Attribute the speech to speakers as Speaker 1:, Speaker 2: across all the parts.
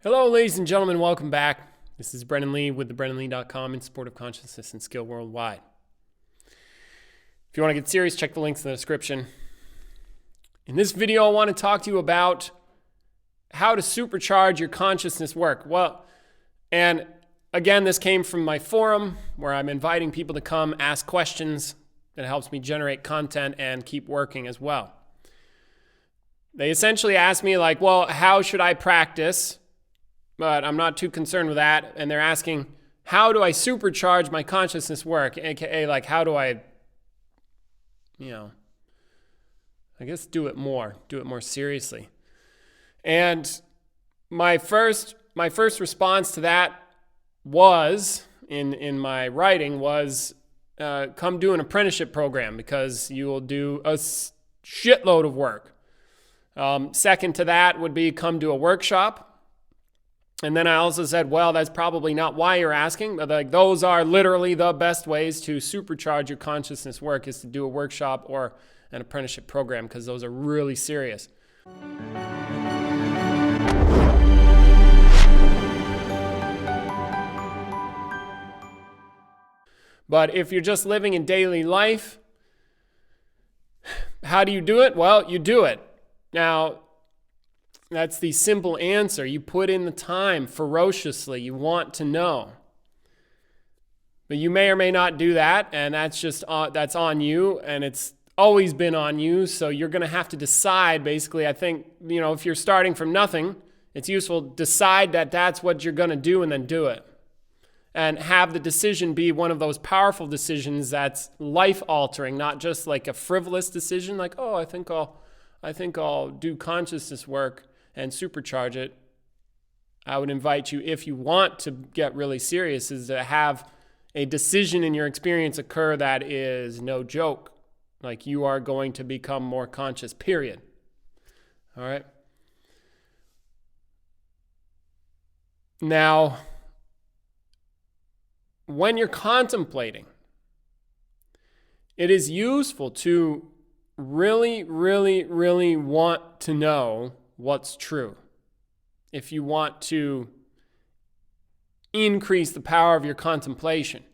Speaker 1: Hello, ladies and gentlemen. Welcome back. This is Brendan Lee with theBrendanLee.com in support of consciousness and skill worldwide. If you want to get serious, check the links in the description. In this video, I want to talk to you about how to supercharge your consciousness work. Well, and again, this came from my forum where I'm inviting people to come ask questions that helps me generate content and keep working as well. They essentially asked me like, well, how should I practice? But I'm not too concerned with that. And they're asking, how do I supercharge my consciousness work? AKA, like, how do I, I guess do it more seriously. And my first response to that was, in my writing, was come do an apprenticeship program because you will do a shitload of work. Second to that would be come do a workshop. And then I also said, well, that's probably not why you're asking, but like those are literally the best ways to supercharge your consciousness work is to do a workshop or an apprenticeship program because those are really serious. But if you're just living in daily life, how do you do it? Well, you do it. Now, that's the simple answer. You put in the time ferociously. You want to know. But you may or may not do that, and that's on you, and it's always been on you, so you're going to have to decide, basically. I think, if you're starting from nothing, it's useful to decide that that's what you're going to do and then do it. And have the decision be one of those powerful decisions that's life-altering, not just like a frivolous decision, like, oh, I think I'll do consciousness work and supercharge it. I would invite you, if you want to get really serious, is to have a decision in your experience occur that is no joke. Like you are going to become more conscious, period. All right? Now, when you're contemplating, it is useful to really, really, really want to know what's true. If you want to increase the power of your contemplation,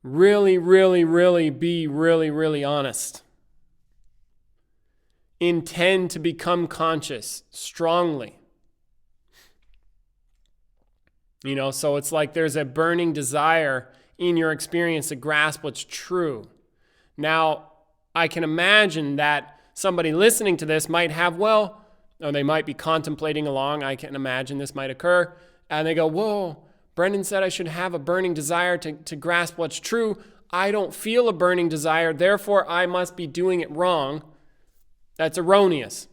Speaker 1: really, really, really be really, really honest. Intend to become conscious strongly. So it's like there's a burning desire in your experience to grasp what's true. Now, I can imagine that somebody listening to this might have, or they might be contemplating along. I can imagine this might occur. And they go, whoa, Brendan said I should have a burning desire to grasp what's true. I don't feel a burning desire, therefore I must be doing it wrong. That's erroneous.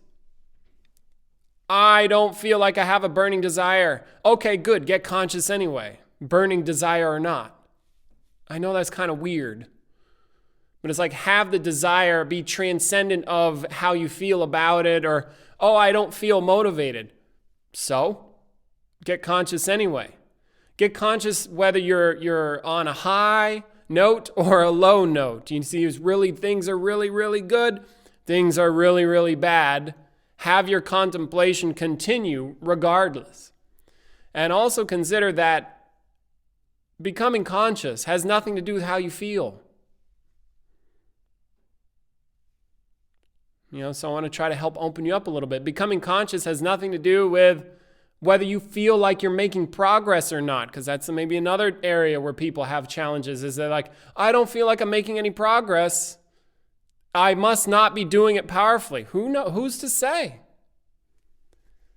Speaker 1: I don't feel like I have a burning desire. Okay, good, get conscious anyway, burning desire or not. I know that's kind of weird. But it's like have the desire be transcendent of how you feel about it or, oh, I don't feel motivated. So, get conscious anyway. Get conscious whether you're on a high note or a low note. You see, things are really, really good. Things are really, really bad. Have your contemplation continue regardless. And also consider that becoming conscious has nothing to do with how you feel. So I want to try to help open you up a little bit. Becoming conscious has nothing to do with whether you feel like you're making progress or not, because that's maybe another area where people have challenges, is they're like, I don't feel like I'm making any progress. I must not be doing it powerfully. Who's to say?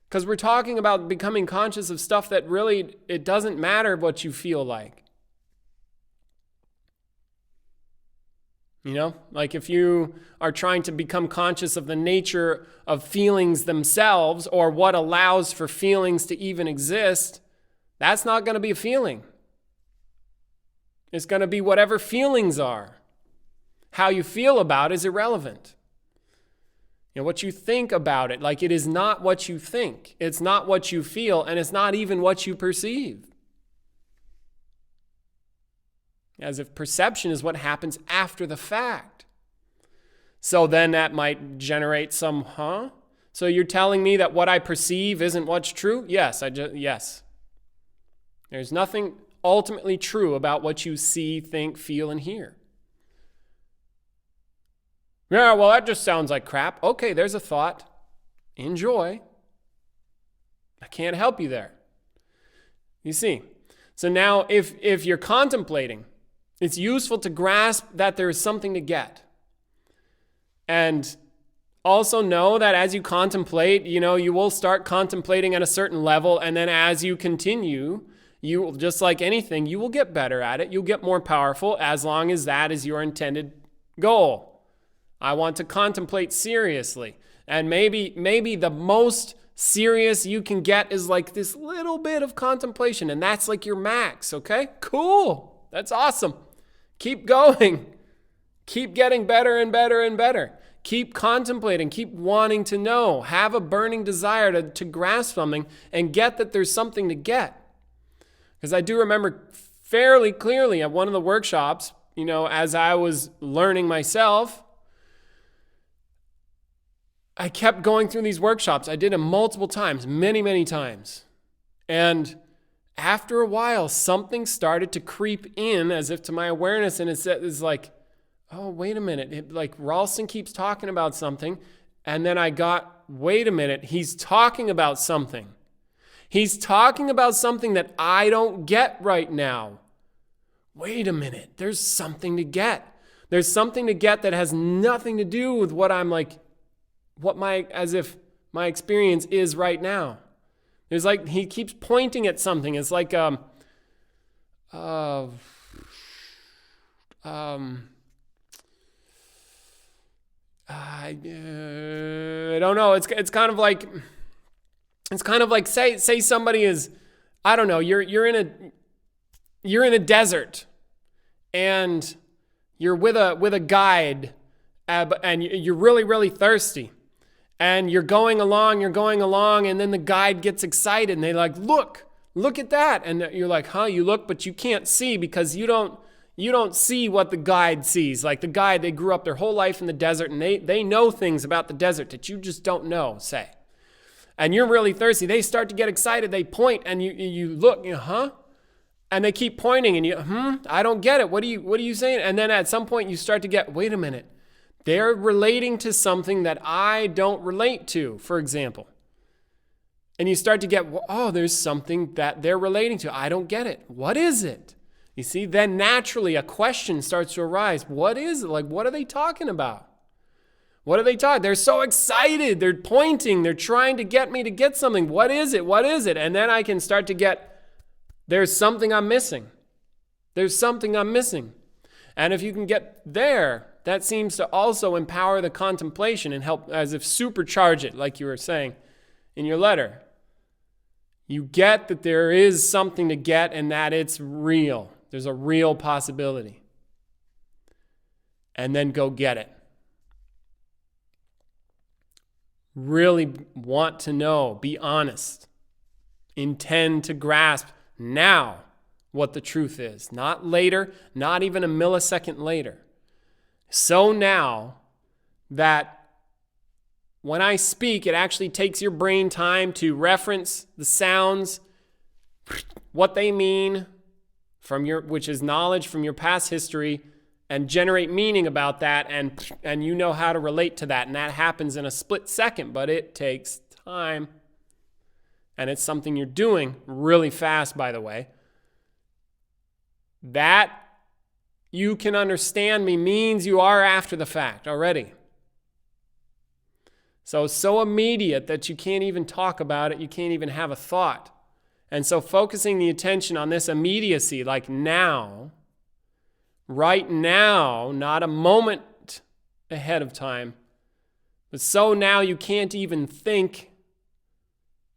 Speaker 1: Because we're talking about becoming conscious of stuff that really, it doesn't matter what you feel like. Like if you are trying to become conscious of the nature of feelings themselves or what allows for feelings to even exist, that's not going to be a feeling. It's going to be whatever feelings are. How you feel about it is irrelevant. What you think about it, like it is not what you think. It's not what you feel, and it's not even what you perceive. As if perception is what happens after the fact. So then that might generate some So you're telling me that what I perceive isn't what's true? Yes, yes. There's nothing ultimately true about what you see, think, feel, and hear. Yeah, well, that just sounds like crap. Okay, there's a thought. Enjoy. I can't help you there. You see? So now if you're contemplating, it's useful to grasp that there is something to get. And also know that as you contemplate, you will start contemplating at a certain level, and then as you continue, you will, just like anything, you will get better at it. You'll get more powerful as long as that is your intended goal. I want to contemplate seriously. And maybe the most serious you can get is like this little bit of contemplation, and that's like your max, okay? Cool. That's awesome. Keep going. Keep getting better and better and better. Keep contemplating, keep wanting to know, have a burning desire to grasp something and get that there's something to get. Because I do remember fairly clearly at one of the workshops, as I was learning myself, I kept going through these workshops. I did them multiple times, many, many times. And after a while, something started to creep in as if to my awareness, and it's like, oh, wait a minute. Like Ralston keeps talking about something, and then I got, wait a minute, he's talking about something. He's talking about something that I don't get right now. Wait a minute, there's something to get. There's something to get that has nothing to do with what I'm like, as if my experience is right now. There's like, he keeps pointing at something. It's like, I don't know. It's kind of like say somebody is, I don't know. You're in a desert, and you're with a guide, and you're really, really thirsty, and you're going along, and then the guide gets excited, and they like, look at that, and you're like, huh? You look, but you can't see because you don't see what the guide sees. Like the guide, they grew up their whole life in the desert, and they know things about the desert that you just don't know, say. And you're really thirsty. They start to get excited. They point, and you look, huh? And they keep pointing, and you, I don't get it. What are you saying? And then at some point you start to get, wait a minute. They're relating to something that I don't relate to, for example. And you start to get, oh, there's something that they're relating to. I don't get it. What is it? You see, then naturally a question starts to arise. What is it? Like, what are they talking about? What are they talking? They're so excited. They're pointing. They're trying to get me to get something. What is it? What is it? And then I can start to get, there's something I'm missing. There's something I'm missing. And if you can get there, that seems to also empower the contemplation and help as if supercharge it, like you were saying in your letter. You get that there is something to get and that it's real. There's a real possibility. And then go get it. Really want to know, be honest. Intend to grasp now what the truth is. Not later, not even a millisecond later. So now that when I speak, it actually takes your brain time to reference the sounds, what they mean, which is knowledge from your past history, and generate meaning about that, and you know how to relate to that. And that happens in a split second, but it takes time. And it's something you're doing really fast, by the way. That you can understand me means you are after the fact already. So immediate that you can't even talk about it, you can't even have a thought. And so focusing the attention on this immediacy, like now, right now, not a moment ahead of time, but so now you can't even think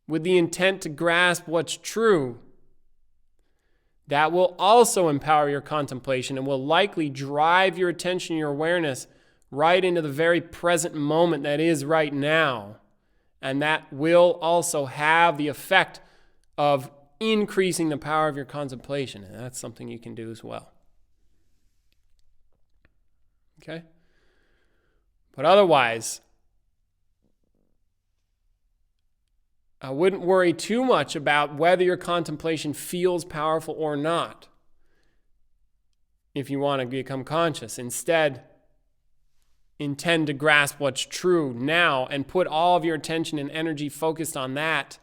Speaker 1: with the intent to grasp what's true. That will also empower your contemplation and will likely drive your attention, your awareness, right into the very present moment that is right now. And that will also have the effect of increasing the power of your contemplation. And that's something you can do as well. Okay? But otherwise, I wouldn't worry too much about whether your contemplation feels powerful or not if you want to become conscious. Instead, intend to grasp what's true now and put all of your attention and energy focused on that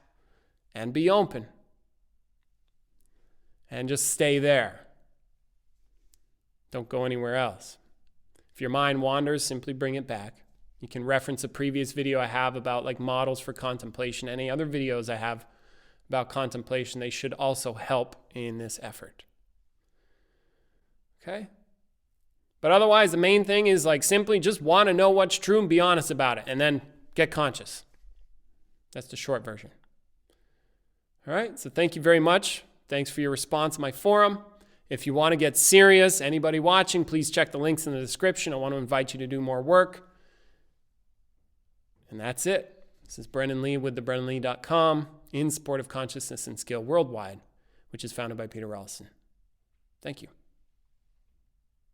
Speaker 1: and be open. And just stay there. Don't go anywhere else. If your mind wanders, simply bring it back. You can reference a previous video I have about like models for contemplation. Any other videos I have about contemplation, they should also help in this effort. Okay? But otherwise, the main thing is like simply just want to know what's true and be honest about it, and then get conscious. That's the short version. All right, so thank you very much. Thanks for your response to my forum. If you want to get serious, anybody watching, please check the links in the description. I want to invite you to do more work. And that's it. This is Brendan Lee with thebrennanlee.com in support of consciousness and skill worldwide, which is founded by Peter Ralston. Thank you.